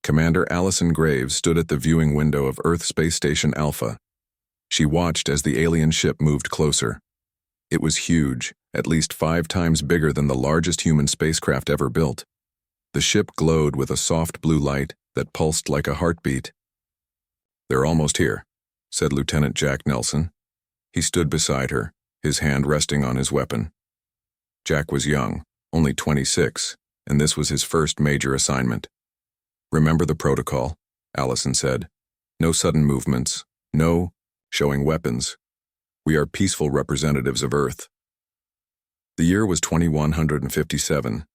Commander Allison Graves stood at the viewing window of Earth Space Station Alpha. She watched as the alien ship moved closer. It was huge, at least 5 times bigger than the largest human spacecraft ever built. The ship glowed with a soft blue light that pulsed like a heartbeat. "They're almost here," said Lieutenant Jack Nelson. He stood beside her, his hand resting on his weapon. Jack was young, only 26, and this was his first major assignment. "Remember the protocol," Allison said. "No sudden movements, no showing weapons. We are peaceful representatives of Earth." The year was 2157.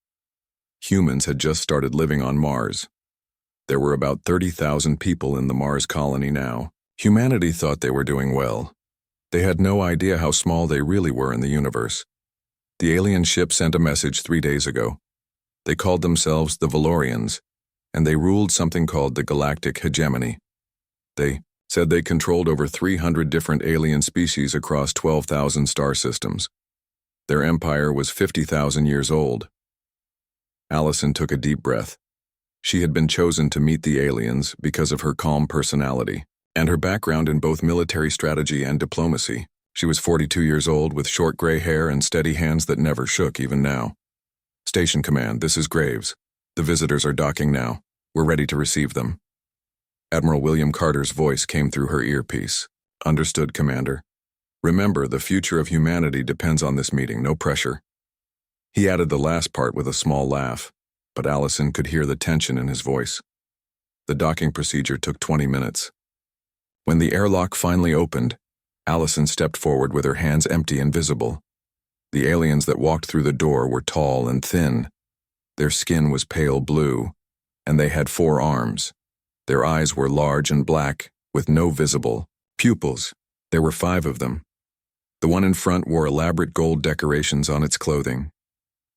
Humans had just started living on Mars. There were about 30,000 people in the Mars colony now. Humanity thought they were doing well. They had no idea how small they really were in the universe. The alien ship sent a message 3 days ago. They called themselves the Valorians, and they ruled something called the Galactic hegemony. They said they controlled over 300 different alien species across 12,000 star systems. Their empire was 50,000 years old. Allison took a deep breath. She had been chosen to meet the aliens because of her calm personality and her background in both military strategy and diplomacy. She was 42 years old with short gray hair and steady hands that never shook even now. "Station Command, this is Graves. The visitors are docking now. We're ready to receive them." Admiral William Carter's voice came through her earpiece. "Understood, Commander. Remember, the future of humanity depends on this meeting, no pressure." He added the last part with a small laugh, but Allison could hear the tension in his voice. The docking procedure took 20 minutes. When the airlock finally opened, Allison stepped forward with her hands empty and visible. The aliens that walked through the door were tall and thin. Their skin was pale blue, and they had 4 arms. Their eyes were large and black, with no visible pupils. There were 5 of them. The one in front wore elaborate gold decorations on its clothing.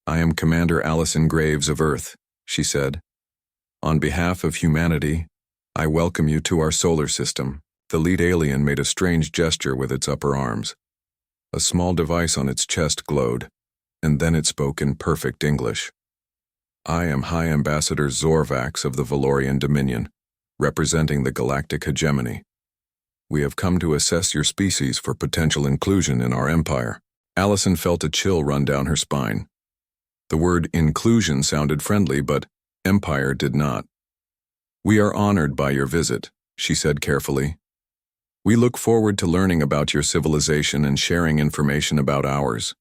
"I am Commander Allison Graves of Earth," she said. "On behalf of humanity, I welcome you to our solar system." The lead alien made a strange gesture with its upper arms. A small device on its chest glowed, and then it spoke in perfect English. "I am High Ambassador Zorvax of the Valorian Dominion, representing the Galactic hegemony. We have come to assess your species for potential inclusion in our empire." Allison felt a chill run down her spine. The word inclusion sounded friendly, but empire did not. "We are honored by your visit," she said carefully. "We look forward to learning about your civilization and sharing information about ours."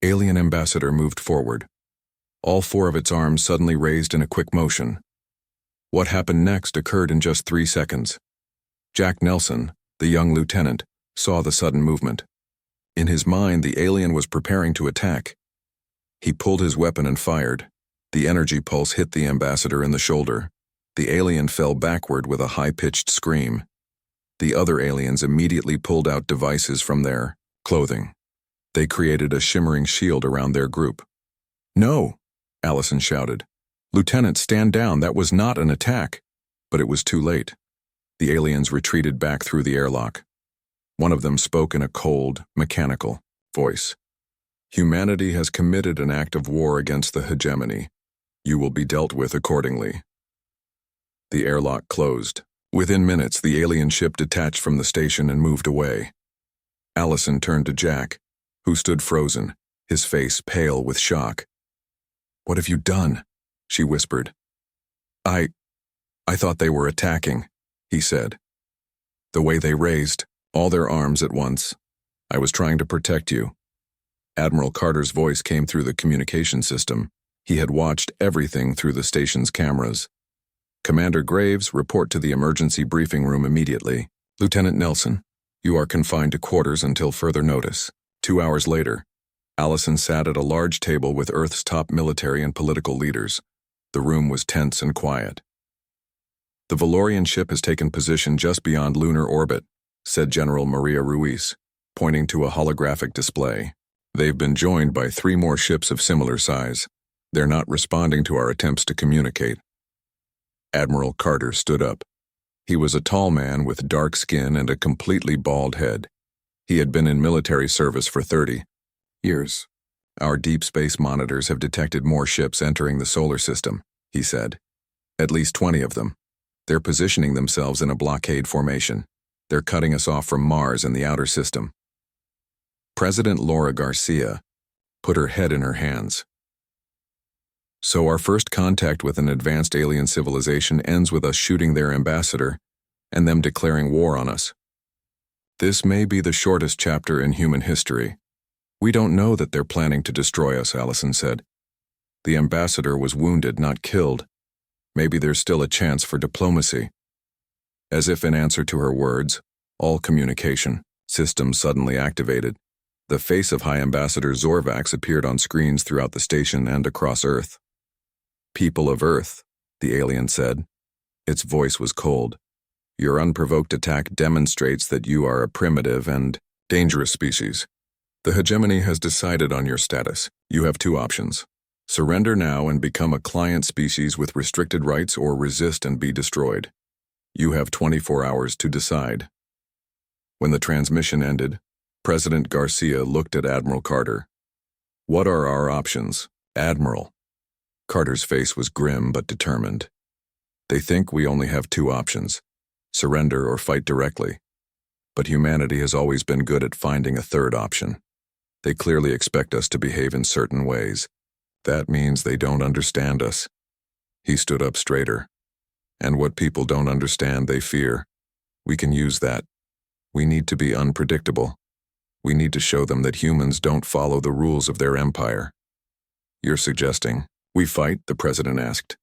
Alien Ambassador moved forward. All 4 of its arms suddenly raised in a quick motion. What happened next occurred in just 3 seconds. Jack Nelson, the young lieutenant, saw the sudden movement. In his mind, the alien was preparing to attack. He pulled his weapon and fired. The energy pulse hit the ambassador in the shoulder. The alien fell backward with a high-pitched scream. The other aliens immediately pulled out devices from their clothing. They created a shimmering shield around their group. "No!" Allison shouted. "Lieutenant, stand down. That was not an attack." But it was too late. The aliens retreated back through the airlock. One of them spoke in a cold, mechanical voice. "Humanity has committed an act of war against the hegemony. You will be dealt with accordingly." The airlock closed. Within minutes, the alien ship detached from the station and moved away. Allison turned to Jack, who stood frozen, his face pale with shock. "What have you done?" she whispered. I thought they were attacking," he said. "The way they raised all their arms at once. I was trying to protect you." Admiral Carter's voice came through the communication system. He had watched everything through the station's cameras. "Commander Graves, report to the emergency briefing room immediately. Lieutenant Nelson, you are confined to quarters until further notice." 2 hours later, Allison sat at a large table with Earth's top military and political leaders. The room was tense and quiet. "The Valorian ship has taken position just beyond lunar orbit," said General Maria Ruiz, pointing to a holographic display. "They've been joined by 3 more ships of similar size. They're not responding to our attempts to communicate." Admiral Carter stood up. He was a tall man with dark skin and a completely bald head. He had been in military service for 30 years. "Our deep space monitors have detected more ships entering the solar system," he said. At least 20 of them. They're positioning themselves in a blockade formation. They're cutting us off from Mars and the outer system. President Laura Garcia put her head in her hands. So our first contact with an advanced alien civilization ends with us shooting their ambassador and them declaring war on us. This may be the shortest chapter in human history. We don't know that they're planning to destroy us, Allison said. The ambassador was wounded, not killed. Maybe there's still a chance for diplomacy. As if in answer to her words, all communication systems suddenly activated. The face of High Ambassador Zorvax appeared on screens throughout the station and across Earth. People of Earth, the alien said. Its voice was cold. Your unprovoked attack demonstrates that you are a primitive and dangerous species. The hegemony has decided on your status. You have two options. Surrender now and become a client species with restricted rights, or resist and be destroyed. You have 24 hours to decide. When the transmission ended, President Garcia looked at Admiral Carter. What are our options, Admiral? Carter's face was grim but determined. They think we only have two options, surrender or fight directly. But humanity has always been good at finding a third option. They clearly expect us to behave in certain ways. That means they don't understand us. He stood up straighter. And what people don't understand, they fear. We can use that. We need to be unpredictable. We need to show them that humans don't follow the rules of their empire. You're suggesting we fight, the president asked,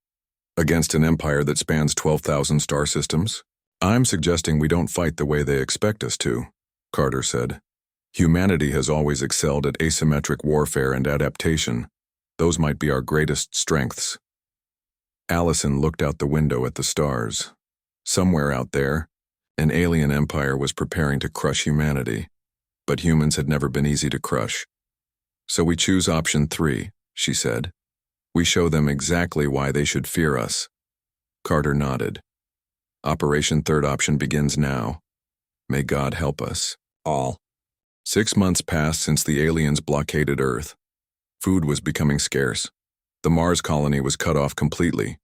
against an empire that spans 12,000 star systems? I'm suggesting we don't fight the way they expect us to, Carter said. Humanity has always excelled at asymmetric warfare and adaptation. Those might be our greatest strengths. Allison looked out the window at the stars. Somewhere out there, an alien empire was preparing to crush humanity. But humans had never been easy to crush. So we choose option 3, she said. We show them exactly why they should fear us. Carter nodded. Operation Third Option begins now. May God help us all. 6 months passed since the aliens blockaded Earth. Food was becoming scarce. The Mars colony was cut off completely.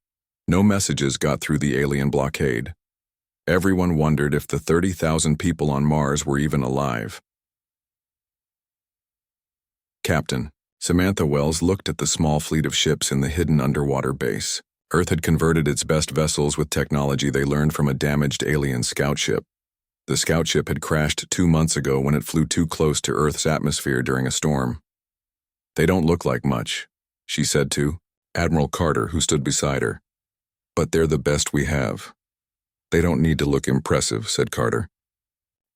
No messages got through the alien blockade. Everyone wondered if the 30,000 people on Mars were even alive. Captain Samantha Wells looked at the small fleet of ships in the hidden underwater base. Earth had converted its best vessels with technology they learned from a damaged alien scout ship. The scout ship had crashed 2 months ago when it flew too close to Earth's atmosphere during a storm. They don't look like much, she said to Admiral Carter, who stood beside her. But they're the best we have. They don't need to look impressive, said Carter.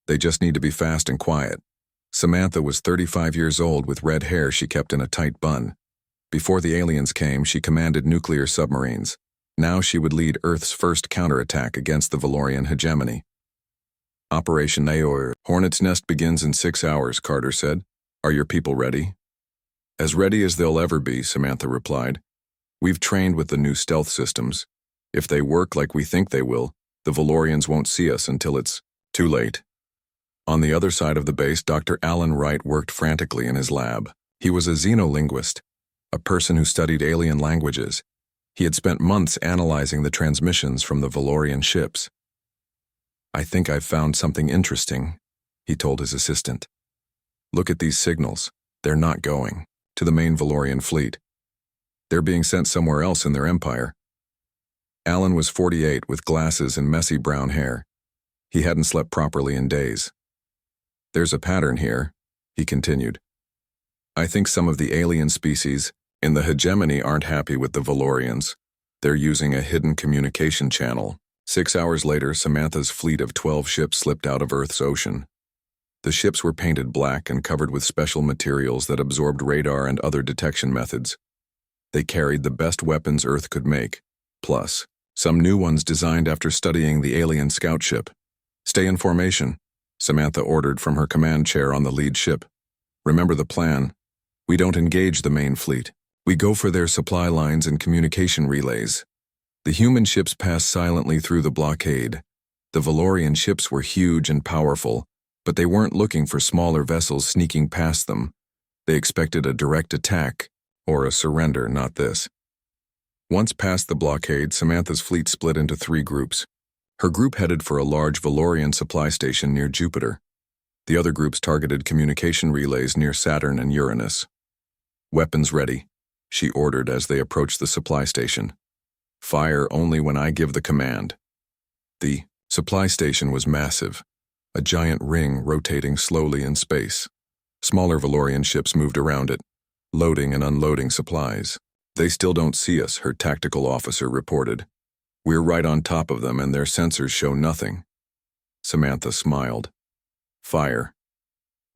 They just need to be fast and quiet. Samantha was 35 years old with red hair she kept in a tight bun. Before the aliens came, she commanded nuclear submarines. Now she would lead Earth's first counterattack against the Valorian hegemony. Operation Aor. Hornet's Nest begins in 6 hours, Carter said. Are your people ready? As ready as they'll ever be, Samantha replied. We've trained with the new stealth systems. If they work like we think they will, the Valorians won't see us until it's too late. On the other side of the base, Dr. Alan Wright worked frantically in his lab. He was a xenolinguist, a person who studied alien languages. He had spent months analyzing the transmissions from the Valorian ships. I think I've found something interesting, he told his assistant. Look at these signals. They're not going to the main Valorian fleet. They're being sent somewhere else in their empire. Alan was 48 with glasses and messy brown hair. He hadn't slept properly in days. There's a pattern here, he continued. I think some of the alien species in the hegemony aren't happy with the Valorians. They're using a hidden communication channel. 6 hours later, Samantha's fleet of 12 ships slipped out of Earth's ocean. The ships were painted black and covered with special materials that absorbed radar and other detection methods. They carried the best weapons Earth could make, plus some new ones designed after studying the alien scout ship. Stay in formation, Samantha ordered from her command chair on the lead ship. Remember the plan. We don't engage the main fleet. We go for their supply lines and communication relays. The human ships passed silently through the blockade. The Valorian ships were huge and powerful, but they weren't looking for smaller vessels sneaking past them. They expected a direct attack, or a surrender, not this. Once past the blockade, Samantha's fleet split into 3 groups. Her group headed for a large Valorian supply station near Jupiter. The other groups targeted communication relays near Saturn and Uranus. "Weapons ready," she ordered as they approached the supply station. "Fire only when I give the command." The supply station was massive, a giant ring rotating slowly in space. Smaller Valorian ships moved around it, loading and unloading supplies. "They still don't see us," her tactical officer reported. "We're right on top of them and their sensors show nothing." Samantha smiled. Fire.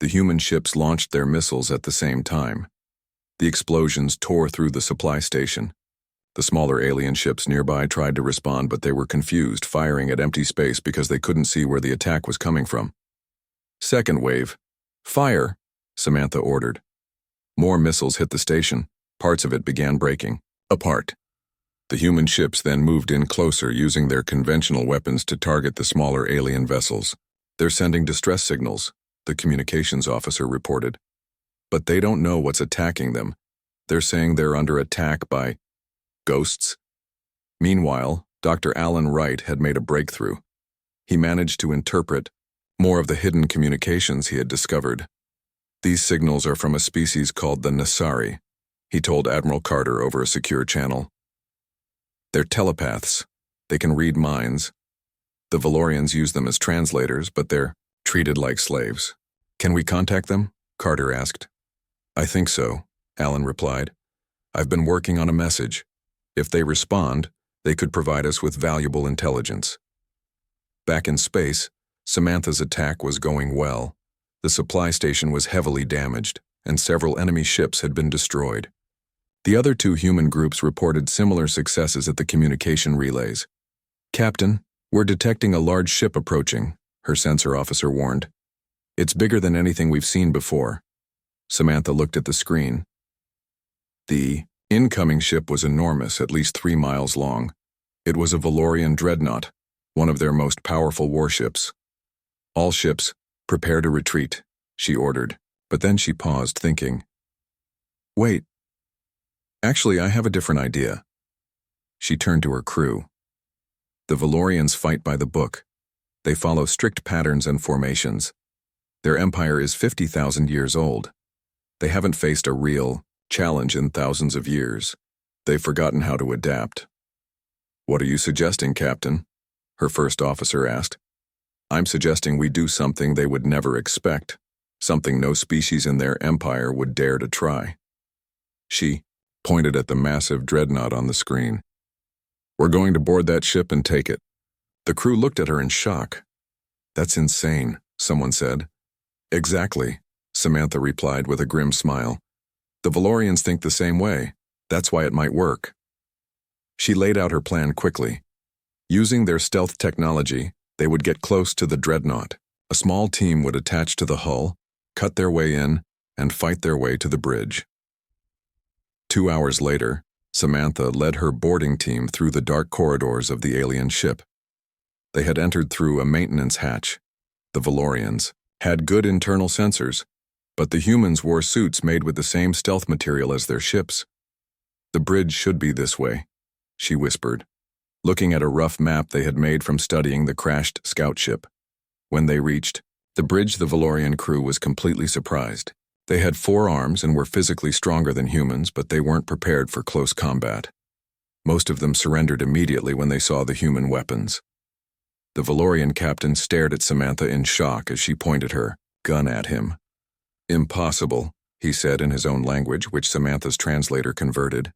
The human ships launched their missiles at the same time. The explosions tore through the supply station. The smaller alien ships nearby tried to respond, but they were confused, firing at empty space because they couldn't see where the attack was coming from. "Second wave. Fire," Samantha ordered. More missiles hit the station. Parts of it began breaking apart. The human ships then moved in closer, using their conventional weapons to target the smaller alien vessels. "They're sending distress signals," the communications officer reported. "But they don't know what's attacking them. They're saying they're under attack by ghosts." Meanwhile, Dr. Alan Wright had made a breakthrough. He managed to interpret more of the hidden communications he had discovered. "These signals are from a species called the Nasari," he told Admiral Carter over a secure channel. "They're telepaths. They can read minds. The Valorians use them as translators, but they're treated like slaves." "Can we contact them?" Carter asked. "I think so," Alan replied. "I've been working on a message. If they respond, they could provide us with valuable intelligence." Back in space, Samantha's attack was going well. The supply station was heavily damaged, and several enemy ships had been destroyed. The other 2 human groups reported similar successes at the communication relays. "Captain, we're detecting a large ship approaching," her sensor officer warned. "It's bigger than anything we've seen before." Samantha looked at the screen. The incoming ship was enormous, at least 3 miles long. It was a Valorian dreadnought, one of their most powerful warships. "All ships, prepare to retreat," she ordered, but then she paused, thinking, "Wait. Actually, I have a different idea." She turned to her crew. "The Valorians fight by the book. They follow strict patterns and formations. Their empire is 50,000 years old. They haven't faced a real challenge in thousands of years. They've forgotten how to adapt." "What are you suggesting, Captain?" her first officer asked. "I'm suggesting we do something they would never expect, something no species in their empire would dare to try." She pointed at the massive dreadnought on the screen. "We're going to board that ship and take it." The crew looked at her in shock. "That's insane," someone said. "Exactly," Samantha replied with a grim smile. "The Valorians think the same way. That's why it might work." She laid out her plan quickly. Using their stealth technology, they would get close to the dreadnought. A small team would attach to the hull, cut their way in, and fight their way to the bridge. 2 hours later, Samantha led her boarding team through the dark corridors of the alien ship. They had entered through a maintenance hatch. The Valorians had good internal sensors, but the humans wore suits made with the same stealth material as their ships. "The bridge should be this way," she whispered, looking at a rough map they had made from studying the crashed scout ship. When they reached the bridge, the Valorian crew was completely surprised. They had 4 arms and were physically stronger than humans, but they weren't prepared for close combat. Most of them surrendered immediately when they saw the human weapons. The Valorian captain stared at Samantha in shock as she pointed her gun at him. "Impossible," he said in his own language, which Samantha's translator converted.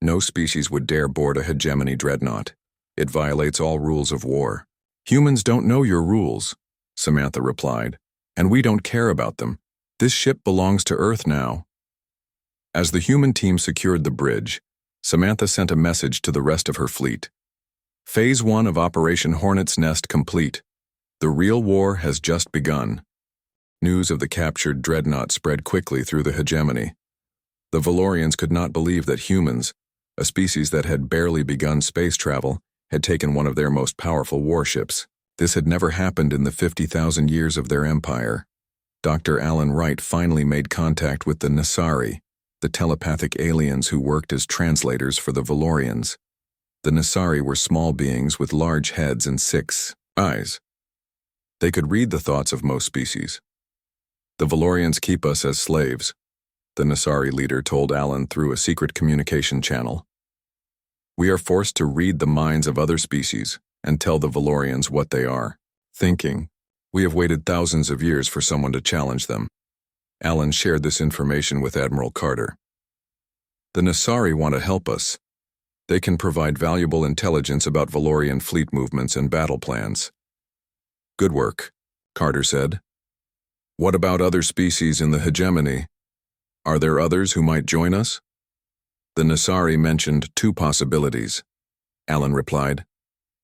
"No species would dare board a hegemony dreadnought. It violates all rules of war." "Humans don't know your rules," Samantha replied, "and we don't care about them. This ship belongs to Earth now." As the human team secured the bridge, Samantha sent a message to the rest of her fleet. "Phase 1 of Operation Hornet's Nest complete. The real war has just begun." News of the captured dreadnought spread quickly through the hegemony. The Valorians could not believe that humans, a species that had barely begun space travel, had taken one of their most powerful warships. This had never happened in the 50,000 years of their empire. Dr. Alan Wright finally made contact with the Nasari, the telepathic aliens who worked as translators for the Valorians. The Nasari were small beings with large heads and 6 eyes. They could read the thoughts of most species. The Valorians keep us as slaves, the Nasari leader told Alan through a secret communication channel. We are forced to read the minds of other species and tell the Valorians what they are thinking. We have waited thousands of years for someone to challenge them. Alan shared this information with Admiral Carter. The Nasari want to help us. They can provide valuable intelligence about Valorian fleet movements and battle plans. Good work, Carter said. What about other species in the hegemony? Are there others who might join us? The Nasari mentioned 2 possibilities. Alan replied.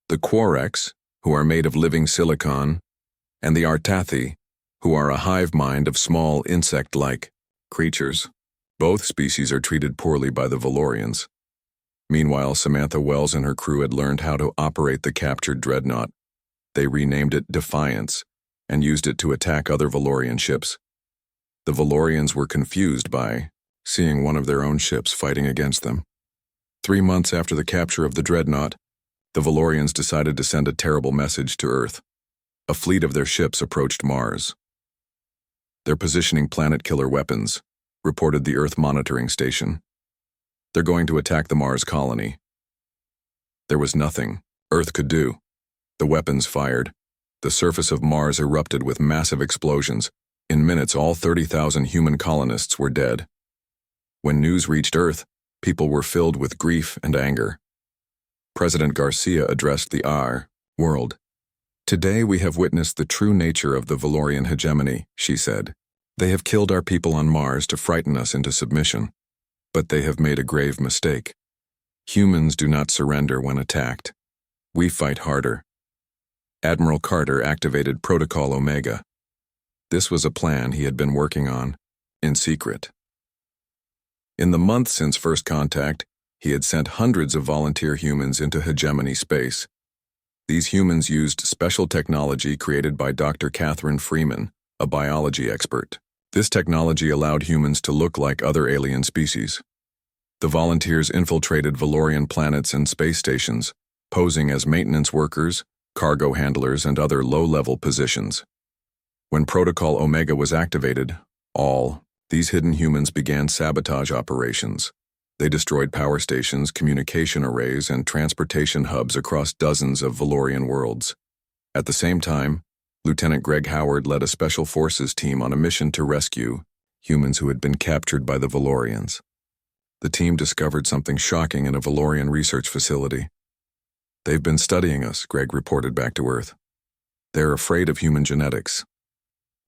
The Orcs, who are made of living silicon, and the Artathi, who are a hive mind of small insect-like creatures. Both species are treated poorly by the Valorians. Meanwhile, Samantha Wells and her crew had learned how to operate the captured dreadnought. They renamed it Defiance and used it to attack other Valorian ships. The Valorians were confused by seeing one of their own ships fighting against them. 3 months after the capture of the dreadnought, the Valorians decided to send a terrible message to Earth. A fleet of their ships approached Mars. They're positioning planet-killer weapons, reported the Earth monitoring station. They're going to attack the Mars colony. There was nothing Earth could do. The weapons fired. The surface of Mars erupted with massive explosions. In minutes, all 30,000 human colonists were dead. When news reached Earth, people were filled with grief and anger. President Garcia addressed the world. Today we have witnessed the true nature of the Valorian hegemony, she said. They have killed our people on Mars to frighten us into submission. But they have made a grave mistake. Humans do not surrender when attacked. We fight harder. Admiral Carter activated Protocol Omega. This was a plan he had been working on, in secret. In the months since first contact, he had sent hundreds of volunteer humans into hegemony space. These humans used special technology created by Dr. Catherine Freeman, a biology expert. This technology allowed humans to look like other alien species. The volunteers infiltrated Valorian planets and space stations, posing as maintenance workers, cargo handlers, and other low-level positions. When Protocol Omega was activated, all these hidden humans began sabotage operations. They destroyed power stations, communication arrays, and transportation hubs across dozens of Valorian worlds. At the same time, Lieutenant Greg Howard led a special forces team on a mission to rescue humans who had been captured by the Valorians. The team discovered something shocking in a Valorian research facility. They've been studying us, Greg reported back to Earth. They're afraid of human genetics.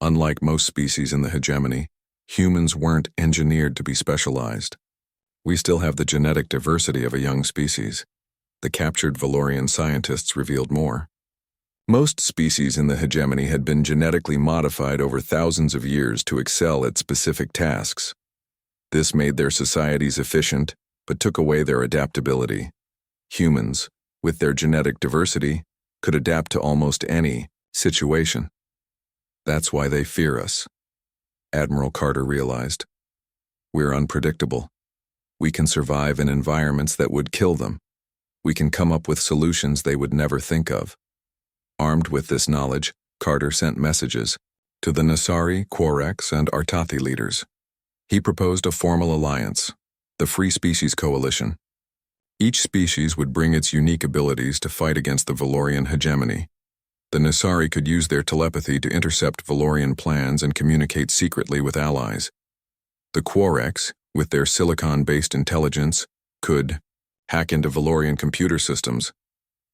Unlike most species in the hegemony, humans weren't engineered to be specialized. We still have the genetic diversity of a young species. The captured Valorian scientists revealed more. Most species in the hegemony had been genetically modified over thousands of years to excel at specific tasks. This made their societies efficient, but took away their adaptability. Humans, with their genetic diversity, could adapt to almost any situation. That's why they fear us. Admiral Carter realized. We're unpredictable. We can survive in environments that would kill them. We can come up with solutions they would never think of. Armed with this knowledge, Carter sent messages to the Nasari, Orcs, and Artathi leaders. He proposed a formal alliance, the Free Species Coalition. Each species would bring its unique abilities to fight against the Valorian hegemony. The Nasari could use their telepathy to intercept Valorian plans and communicate secretly with allies. The Orcs, with their silicon-based intelligence, could hack into Valorian computer systems.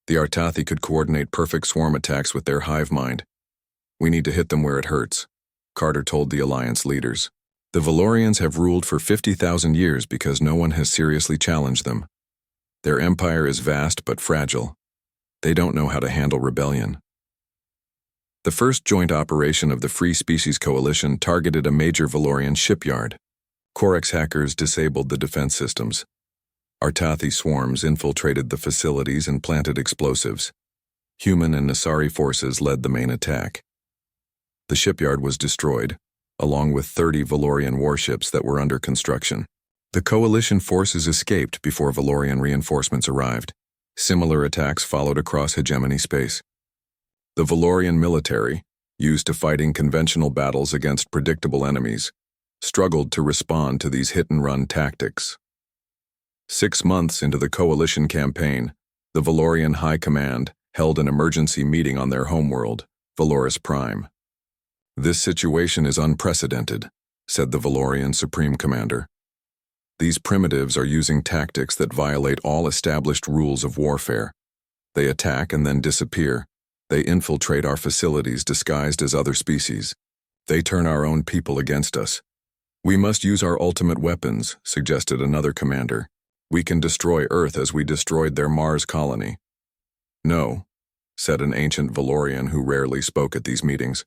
The Artathi could coordinate perfect swarm attacks with their hive mind. We need to hit them where it hurts, Carter told the alliance leaders. The Valorians have ruled for 50,000 years because no one has seriously challenged them. Their empire is vast but fragile. They don't know how to handle rebellion. The first joint operation of the Free Species Coalition targeted a major Valorian shipyard. Orcs hackers disabled the defense systems. Artathi swarms infiltrated the facilities and planted explosives. Human and Nasari forces led the main attack. The shipyard was destroyed, along with 30 Valorian warships that were under construction. The coalition forces escaped before Valorian reinforcements arrived. Similar attacks followed across hegemony space. The Valorian military, used to fighting conventional battles against predictable enemies, struggled to respond to these hit-and-run tactics. 6 months into the coalition campaign, the Valorian High Command held an emergency meeting on their homeworld, Valoris Prime. "This situation is unprecedented," said the Valorian Supreme Commander. "These primitives are using tactics that violate all established rules of warfare. They attack and then disappear. They infiltrate our facilities disguised as other species. They turn our own people against us. We must use our ultimate weapons," suggested another commander. "We can destroy Earth as we destroyed their Mars colony." "No," said an ancient Valorian who rarely spoke at these meetings.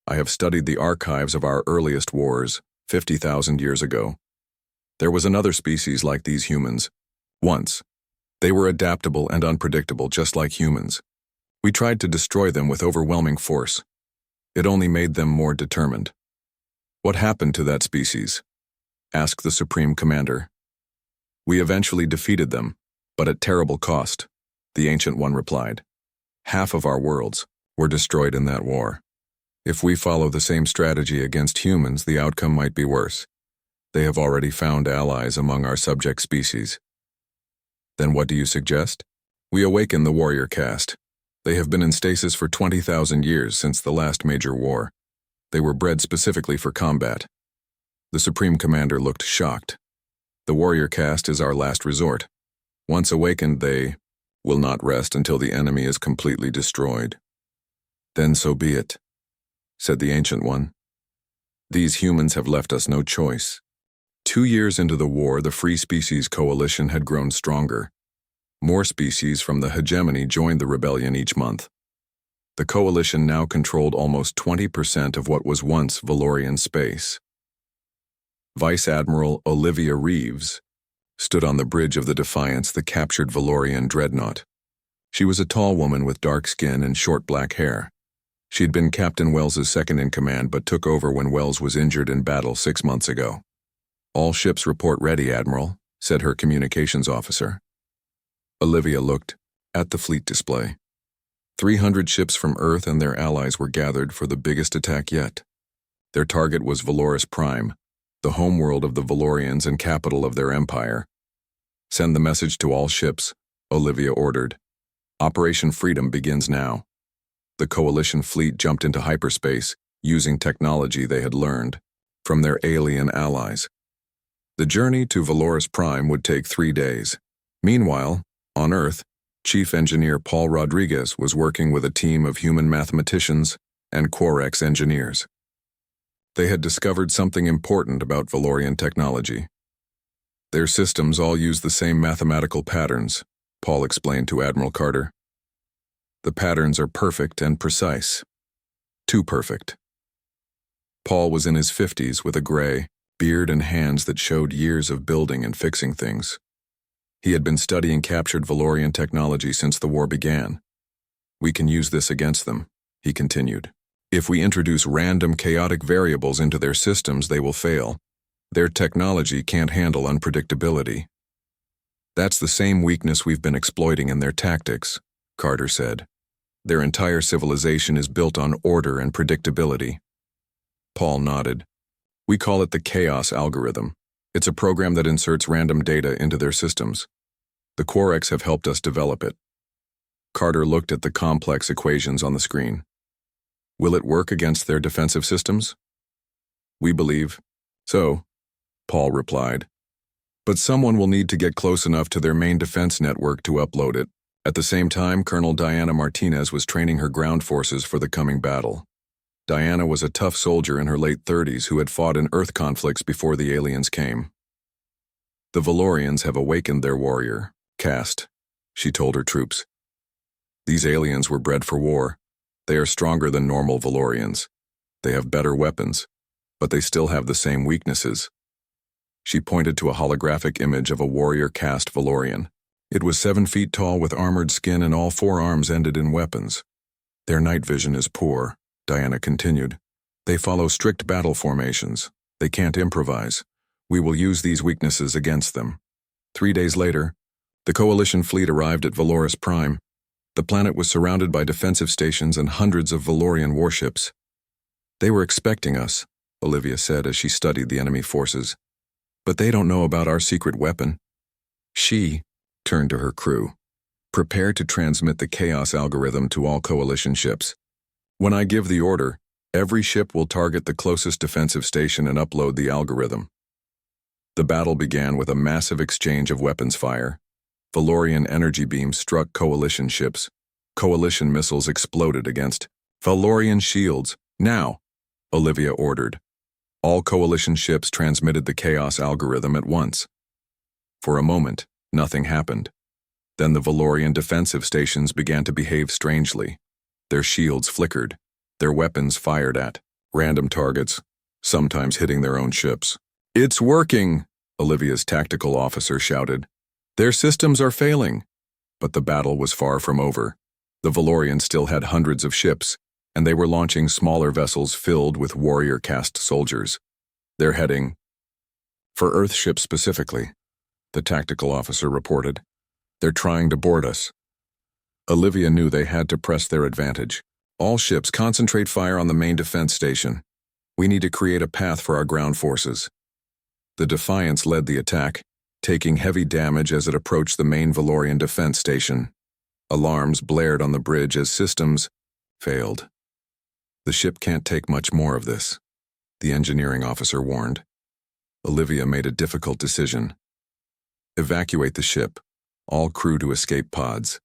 "I have studied the archives of our earliest wars, 50,000 years ago. There was another species like these humans. Once. They were adaptable and unpredictable, just like humans. We tried to destroy them with overwhelming force. It only made them more determined." "What happened to that species?" asked the Supreme Commander. "We eventually defeated them, but at terrible cost," the Ancient One replied. "Half of our worlds were destroyed in that war. If we follow the same strategy against humans, the outcome might be worse. They have already found allies among our subject species." "Then what do you suggest?" "We awaken the warrior caste. They have been in stasis for 20,000 years since the last major war. They were bred specifically for combat." The Supreme Commander looked shocked. "The warrior caste is our last resort. Once awakened, they will not rest until the enemy is completely destroyed." "Then so be it," said the Ancient One. "These humans have left us no choice." 2 years into the war, the Free Species Coalition had grown stronger. More species from the hegemony joined the rebellion each month. The coalition now controlled almost 20% of what was once Valorian space. Vice Admiral Olivia Reeves stood on the bridge of the Defiance, the captured Valorian dreadnought. She was a tall woman with dark skin and short black hair. She had been Captain Wells's second-in-command but took over when Wells was injured in battle 6 months ago. "All ships report ready, Admiral," said her communications officer. Olivia looked at the fleet display. 300 ships from Earth and their allies were gathered for the biggest attack yet. Their target was Valoris Prime, the homeworld of the Valorians and capital of their empire. "Send the message to all ships," Olivia ordered. "Operation Freedom begins now." The coalition fleet jumped into hyperspace, using technology they had learned from their alien allies. The journey to Valoris Prime would take 3 days. Meanwhile, on Earth, Chief Engineer Paul Rodriguez was working with a team of human mathematicians and Orcs engineers. They had discovered something important about Valorian technology. "Their systems all use the same mathematical patterns," Paul explained to Admiral Carter. "The patterns are perfect and precise. Too perfect." Paul was in his 50s with a gray beard and hands that showed years of building and fixing things. He had been studying captured Valorian technology since the war began. "We can use this against them," he continued. "If we introduce random chaotic variables into their systems, they will fail. Their technology can't handle unpredictability." "That's the same weakness we've been exploiting in their tactics," Carter said. "Their entire civilization is built on order and predictability." Paul nodded. "We call it the chaos algorithm. It's a program that inserts random data into their systems. The Orcs have helped us develop it." Carter looked at the complex equations on the screen. "Will it work against their defensive systems?" "We believe so," Paul replied. "But someone will need to get close enough to their main defense network to upload it." At the same time, Colonel Diana Martinez was training her ground forces for the coming battle. Diana was a tough soldier in her late 30s who had fought in Earth conflicts before the aliens came. "The Valorians have awakened their warrior caste," she told her troops. "These aliens were bred for war. They are stronger than normal Valorians. They have better weapons, but they still have the same weaknesses." She pointed to a holographic image of a warrior caste Valorian. It was 7 feet tall with armored skin and all 4 arms ended in weapons. "Their night vision is poor," Diana continued. "They follow strict battle formations. They can't improvise. We will use these weaknesses against them. 3 days later, the Coalition fleet arrived at Valoris Prime. The planet was surrounded by defensive stations and hundreds of Valorian warships. They were expecting us, Olivia said as she studied the enemy forces. But they don't know about our secret weapon. She turned to her crew. Prepare to transmit the chaos algorithm to all Coalition ships. When I give the order, every ship will target the closest defensive station and upload the algorithm. The battle began with a massive exchange of weapons fire. Valorian energy beams struck Coalition ships. Coalition missiles exploded against Valorian shields. Now, Olivia ordered. All Coalition ships transmitted the chaos algorithm at once. For a moment, nothing happened. Then the Valorian defensive stations began to behave strangely. Their shields flickered. Their weapons fired at random targets, sometimes hitting their own ships. "It's working!" Olivia's tactical officer shouted. "Their systems are failing." But the battle was far from over. The Valorians still had hundreds of ships, and they were launching smaller vessels filled with warrior-caste soldiers. They're heading for Earth ships specifically, the tactical officer reported. "They're trying to board us." Olivia knew they had to press their advantage. "All ships, concentrate fire on the main defense station. We need to create a path for our ground forces." The Defiance led the attack, taking heavy damage as it approached the main Valorian defense station. Alarms blared on the bridge as systems failed. "The ship can't take much more of this," the engineering officer warned. Olivia made a difficult decision. "Evacuate the ship. All crew to escape pods.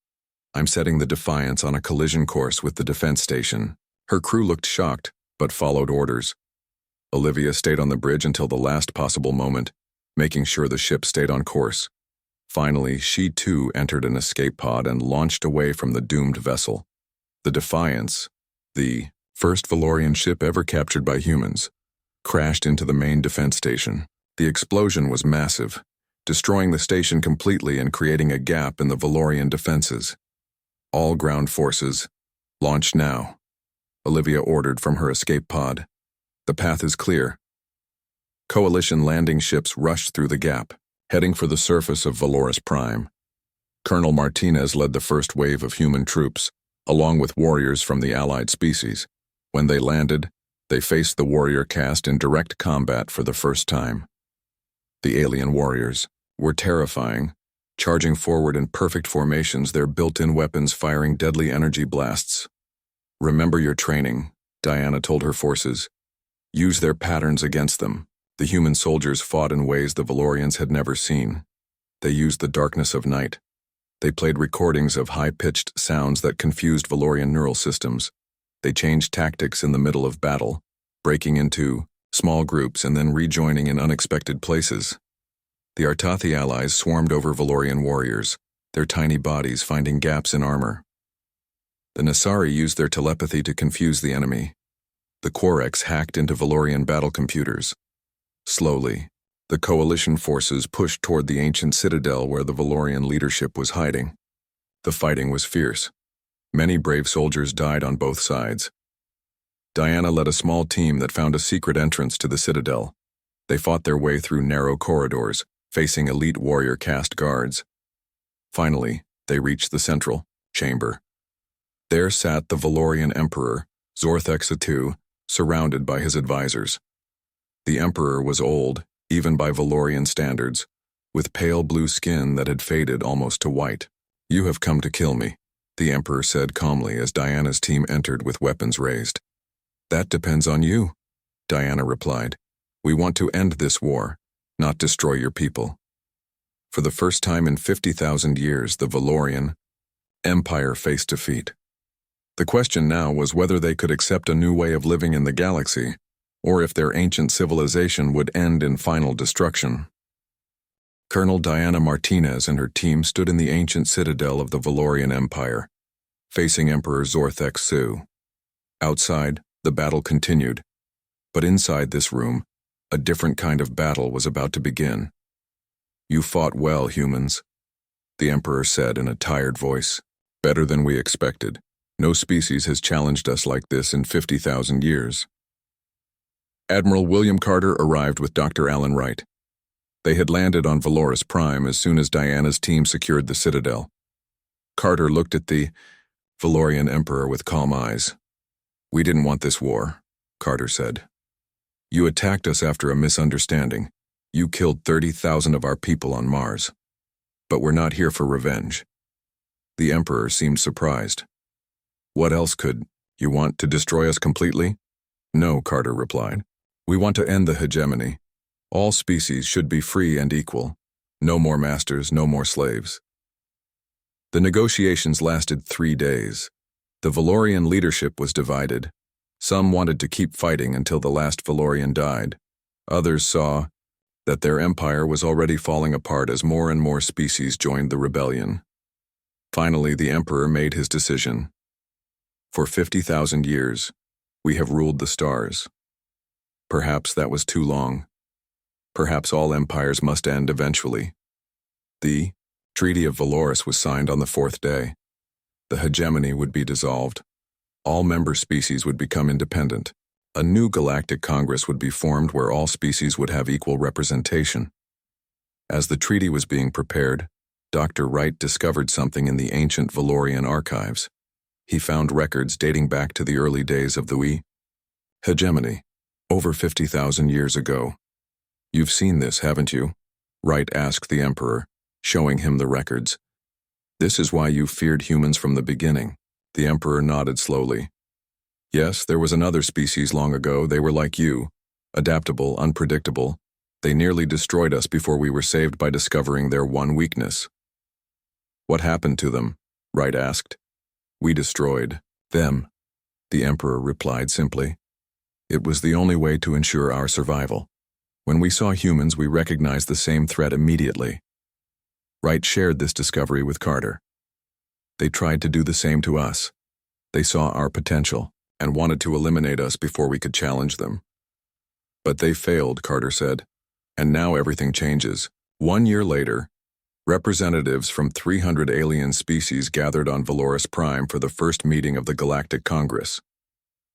I'm setting the Defiance on a collision course with the defense station." Her crew looked shocked, but followed orders. Olivia stayed on the bridge until the last possible moment, making sure the ship stayed on course. Finally, she too entered an escape pod and launched away from the doomed vessel. The Defiance, the first Valorian ship ever captured by humans, crashed into the main defense station. The explosion was massive, destroying the station completely and creating a gap in the Valorian defenses. "All ground forces, launch now," Olivia ordered from her escape pod. "The path is clear." Coalition landing ships rushed through the gap, heading for the surface of Valoris Prime. Colonel Martinez led the first wave of human troops, along with warriors from the allied species. When they landed, they faced the warrior caste in direct combat for the first time. The alien warriors were terrifying, charging forward in perfect formations, their built-in weapons firing deadly energy blasts. "Remember your training," Diana told her forces. "Use their patterns against them." The human soldiers fought in ways the Valorians had never seen. They used the darkness of night. They played recordings of high-pitched sounds that confused Valorian neural systems. They changed tactics in the middle of battle, breaking into small groups and then rejoining in unexpected places. The Artathi allies swarmed over Valorian warriors, their tiny bodies finding gaps in armor. The Nasari used their telepathy to confuse the enemy. The Orcs hacked into Valorian battle computers. Slowly, the Coalition forces pushed toward the ancient citadel where the Valorian leadership was hiding. The fighting was fierce. Many brave soldiers died on both sides. Diana led a small team that found a secret entrance to the citadel. They fought their way through narrow corridors, facing elite warrior caste guards. Finally, they reached the central chamber. There sat the Valorian Emperor, Zorthex II, surrounded by his advisors. The Emperor was old, even by Valorian standards, with pale blue skin that had faded almost to white. "You have come to kill me," the Emperor said calmly as Diana's team entered with weapons raised. "That depends on you," Diana replied. "We want to end this war, not destroy your people." For the first time in 50,000 years, the Valorian Empire faced defeat. The question now was whether they could accept a new way of living in the galaxy, or if their ancient civilization would end in final destruction. Colonel Diana Martinez and her team stood in the ancient citadel of the Valorian Empire, facing Emperor Zorthex II. Outside, the battle continued, but inside this room, a different kind of battle was about to begin. "You fought well, humans," the Emperor said in a tired voice. "Better than we expected. No species has challenged us like this in 50,000 years. Admiral William Carter arrived with Dr. Alan Wright. They had landed on Valoris Prime as soon as Diana's team secured the Citadel. Carter looked at the Valorian Emperor with calm eyes. "We didn't want this war," Carter said. "You attacked us after a misunderstanding. You killed 30,000 of our people on Mars. But we're not here for revenge." The Emperor seemed surprised. "What else could you want to destroy us completely?" "No," Carter replied. "We want to end the hegemony. All species should be free and equal. No more masters, no more slaves." The negotiations lasted 3 days. The Valorian leadership was divided. Some wanted to keep fighting until the last Valorian died. Others saw that their empire was already falling apart as more and more species joined the rebellion. Finally, the Emperor made his decision. "For 50,000 years, we have ruled the stars. Perhaps that was too long. Perhaps all empires must end eventually." The Treaty of Valoris was signed on the 4th day. The hegemony would be dissolved. All member species would become independent. A new Galactic Congress would be formed where all species would have equal representation. As the treaty was being prepared, Dr. Wright discovered something in the ancient Valorian archives. He found records dating back to the early days of the hegemony, over 50,000 years ago. "You've seen this, haven't you?" Wright asked the Emperor, showing him the records. "This is why you feared humans from the beginning." The Emperor nodded slowly. "Yes, there was another species long ago. They were like you, adaptable, unpredictable. They nearly destroyed us before we were saved by discovering their one weakness." "What happened to them?" Wright asked. "We destroyed them," the Emperor replied simply. "It was the only way to ensure our survival. When we saw humans, we recognized the same threat immediately." Wright shared this discovery with Carter. "They tried to do the same to us. They saw our potential and wanted to eliminate us before we could challenge them. But they failed," Carter said. "And now everything changes." 1 year later, representatives from 300 alien species gathered on Valoris Prime for the first meeting of the Galactic Congress.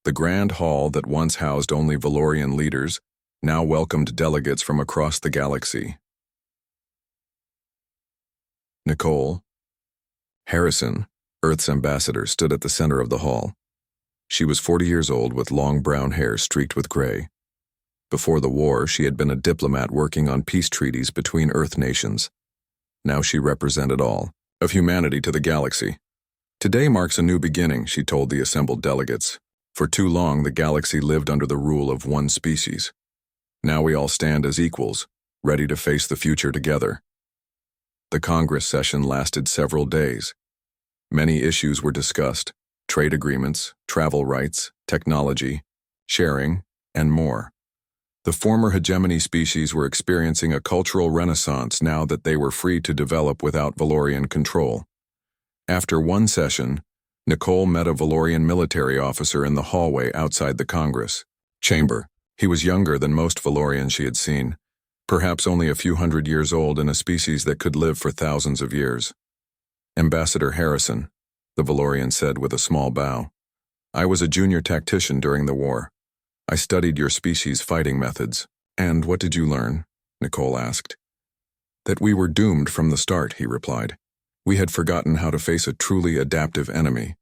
The grand hall that once housed only Valorian leaders now welcomed delegates from across the galaxy. Nicole Harrison, Earth's ambassador, stood at the center of the hall. She was 40 years old with long brown hair streaked with gray. Before the war, she had been a diplomat working on peace treaties between Earth nations. Now she represented all of humanity to the galaxy. "Today marks a new beginning," she told the assembled delegates. "For too long, the galaxy lived under the rule of one species. Now we all stand as equals, ready to face the future together." The Congress session lasted several days. Many issues were discussed: trade agreements, travel rights, technology, sharing, and more. The former hegemony species were experiencing a cultural renaissance now that they were free to develop without Valorian control. After one session, Nicole met a Valorian military officer in the hallway outside the Congress chamber. He was younger than most Valorians she had seen, perhaps only a few hundred years old in a species that could live for thousands of years. "Ambassador Harrison," the Valorian said with a small bow. "I was a junior tactician during the war. I studied your species' fighting methods." "And what did you learn?" Nicole asked. "That we were doomed from the start," he replied. "We had forgotten how to face a truly adaptive enemy.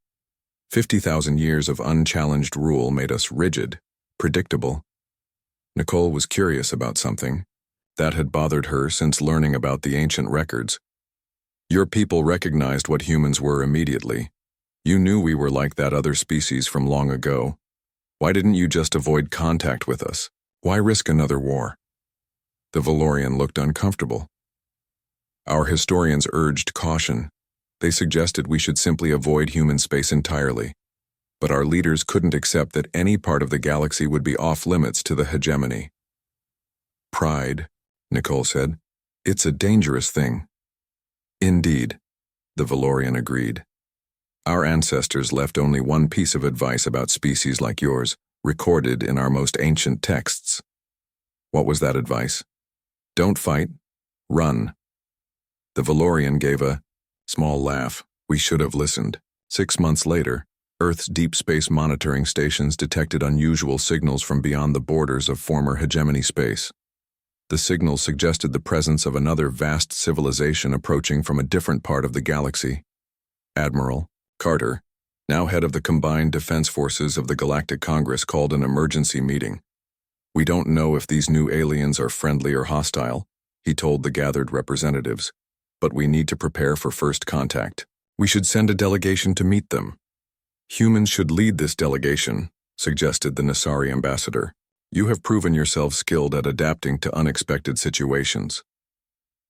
50,000 years of unchallenged rule made us rigid, predictable." Nicole was curious about something that had bothered her since learning about the ancient records. "Your people recognized what humans were immediately. You knew we were like that other species from long ago. Why didn't you just avoid contact with us? Why risk another war?" The Valorian looked uncomfortable. "Our historians urged caution. They suggested we should simply avoid human space entirely. But our leaders couldn't accept that any part of the galaxy would be off-limits to the hegemony." "Pride," Nicole said. "It's a dangerous thing." "Indeed," the Valorian agreed. "Our ancestors left only one piece of advice about species like yours, recorded in our most ancient texts." "What was that advice?" "Don't fight. Run." The Valorian gave a small laugh. "We should have listened." 6 months later, Earth's deep space monitoring stations detected unusual signals from beyond the borders of former hegemony space. The signal suggested the presence of another vast civilization approaching from a different part of the galaxy. Admiral Carter, now head of the Combined Defense Forces of the Galactic Congress, called an emergency meeting. "We don't know if these new aliens are friendly or hostile," he told the gathered representatives, "but we need to prepare for first contact. We should send a delegation to meet them." "Humans should lead this delegation," suggested the Nasari ambassador. "You have proven yourselves skilled at adapting to unexpected situations."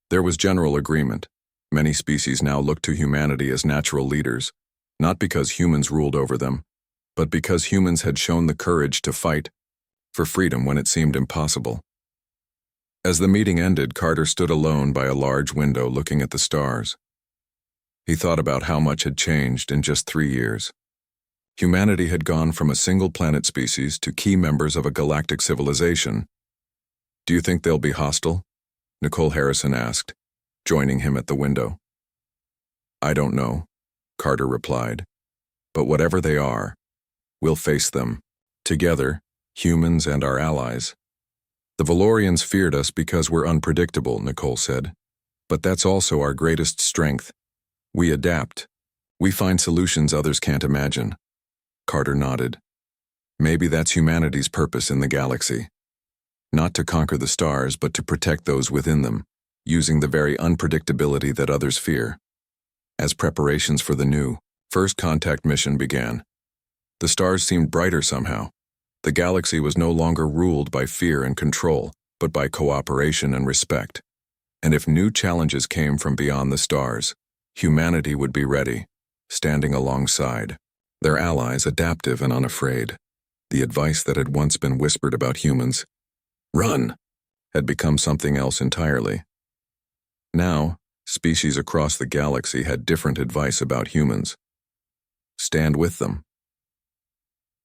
There was general agreement. Many species now looked to humanity as natural leaders, not because humans ruled over them, but because humans had shown the courage to fight for freedom when it seemed impossible. As the meeting ended, Carter stood alone by a large window looking at the stars. He thought about how much had changed in just 3 years. Humanity had gone from a single planet species to key members of a galactic civilization. "Do you think they'll be hostile?" Nicole Harrison asked, joining him at the window. "I don't know," Carter replied. "But whatever they are, we'll face them. Together, humans and our allies." "The Valorians feared us because we're unpredictable," Nicole said. "But that's also our greatest strength. We adapt. We find solutions others can't imagine." Carter nodded. "Maybe that's humanity's purpose in the galaxy. Not to conquer the stars, but to protect those within them, using the very unpredictability that others fear." As preparations for the new, first contact mission began. The stars seemed brighter somehow. The galaxy was no longer ruled by fear and control, but by cooperation and respect. And if new challenges came from beyond the stars, humanity would be ready, standing alongside their allies, adaptive and unafraid. The advice that had once been whispered about humans, "Run," had become something else entirely. Now, species across the galaxy had different advice about humans. Stand with them.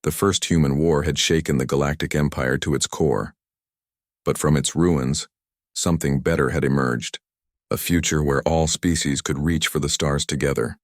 The first human war had shaken the galactic empire to its core. But from its ruins, something better had emerged, a future where all species could reach for the stars together.